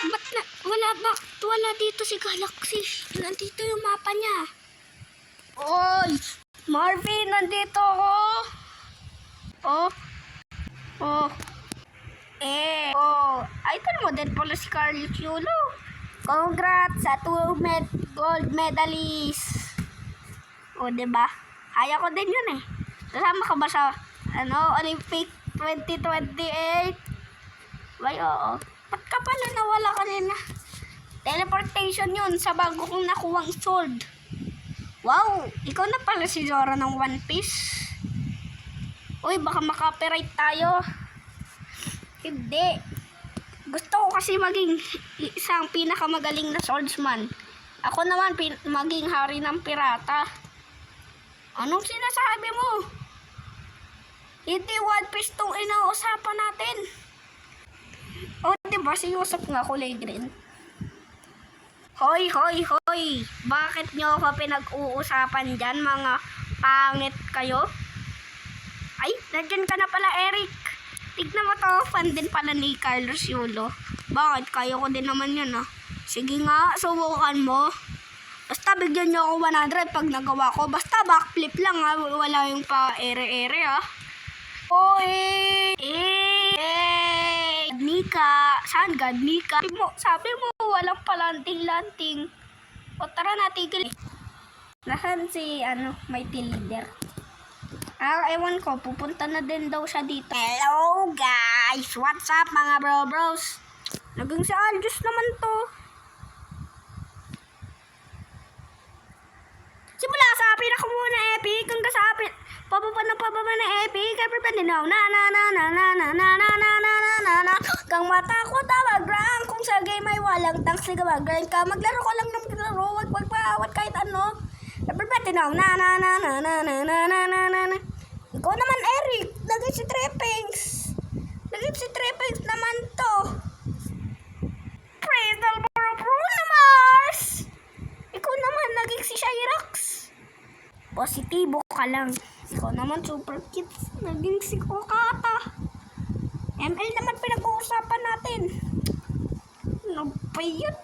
Ba't na, wala dito si Galaxy. Nandito yung mapa niya. Oy! Marvin, nandito ako! Oh. Idol mo din pala si Carlos Yulo. Congrats sa 2 gold medalists. O, diba? Kaya ko din yun eh. Kasama ka ba sa Olympic 2028? Bay, oo. Ba't ka pala nawala kanina? Teleportation yun sa bago kong nakuwang sword. Wow! Ikaw na pala si Zoro ng One Piece. Uy, baka makapiright tayo. Hindi. Gusto ko kasi maging isang pinakamagaling na swordsman. Ako naman maging hari ng pirata. Anong sinasabi mo? Hindi One Piece tong inausapan natin. O, diba sinusap nga kulay green? Hoy! Bakit nyo ako pinag-uusapan dyan, mga pangit kayo? Ay, nandiyan ka na pala, Eric. Tignan mo to, fan din pala ni Carlos Yulo. Bakit? Kaya ko din naman yun, ah. Sige nga, subukan mo. Basta bigyan nyo ako 100 pag nagawa ko. Basta backflip lang, ha. Wala yung pa-ere-ere, ha. Oy! Nika! Saan God, Nika? Sabi mo, walang palanting-lanting. O tara na, tigil. Nasaan si, mighty leader? Ewan ko, pupunta na din daw siya dito. Hello guys! What's up mga bros? Naging si Aljus naman to. Simula sa pinakamuna epic, hanggang sa pababa na epic, everybody know na kang matakot mag-rank kung sa game ay walang tanks na mag-grind ka, maglaro ko lang ng laro, wag paawat kahit ano. Everybody know na ikaw naman, Eric, naging si Trippings naman to. Praise the Lord, Bruno Mars. Ikaw naman, naging si Shyrax. Positibo ka lang. Ikaw naman, Super Kids, naging si Kokata. ML naman pinag-uusapan natin. Ano ba yun?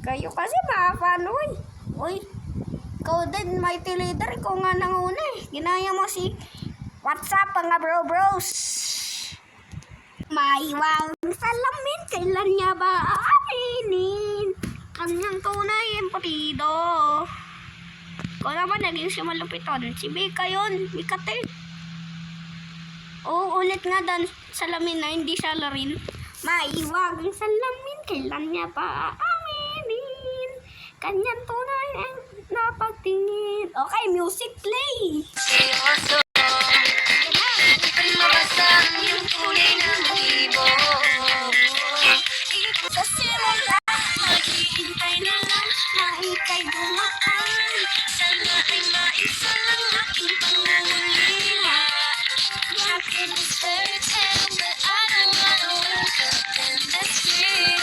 Kayo kasi mga fanoy. Uy, ikaw din, mighty leader. Ikaw nga nanguna eh. Ginaya mo si what's up mga bros? Maiwang salamin. Kailan niya ba aaminin? Kanyang tunay empatido. Ikaw naman naging si malupiton. Si Bika yun. Bikate. Oo, ulit nga dan salamin na hindi salarin. Maiwang salamin. Kailan niya ba aaminin? Kanyang tunay napagtingin. Okay, music play. Sa simula, maghihintay na lang na ika'y dumaan. Sana ay maisa lang aking pangungulila. Bakit is certain that I don't wanna wake up in the street.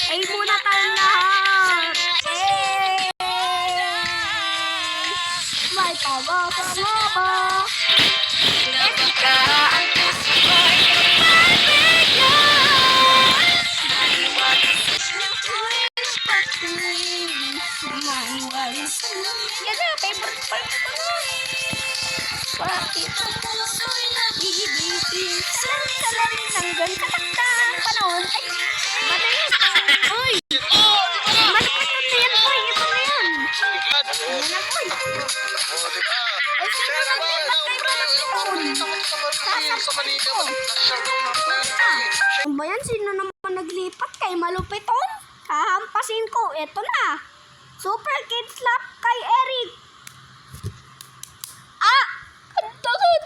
Ay muna tayong lahat. May tawa sa mama. Yan na, favorite part ko na. Bakit ang puso'y nabibigil? Salam-salam hanggang katakdang panahon. Ay, madalas. Uy! Malapit na yan, boy. Ito na yan. Ano na, boy? Ay, sino na yan? Ba't kayo malapit? Sasampay ko. Ano ba yan? Sino naman naglipat kay malupiton? Hahampasin ko. Eto na. Super Kid Slap kay Eric. Ah! Ang takot.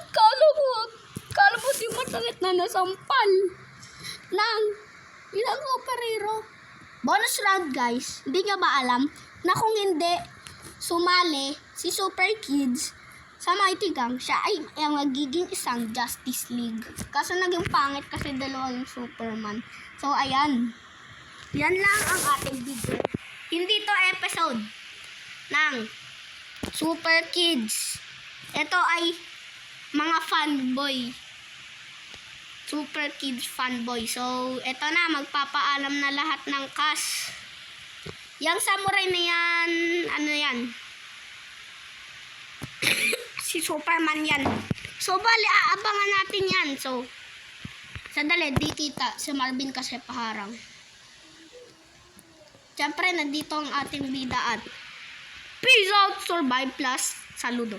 Kala mo di masakit na nasampal. Ilang operero. Bonus round guys. Hindi nyo ba alam na kung hindi sumali si Super Kids sa Mighty Gang, siya ay magiging isang Justice League. Kaso naging pangit kasi dalawa yung Superman. So ayan. Yan lang ang ating video. Hindi to episode ng Super Kids. Ito ay mga fanboy. Super Kids fanboy. So, ito na. Magpapaalam na lahat ng cast. Yang samurai na yan, ano yan? Si Superman yan. So, bali, aabangan natin yan. So, sandali, di kita. Si Marvin kasi paharang. Siyempre, nandito ang ating bidaan. Peace out, survive plus, saludo.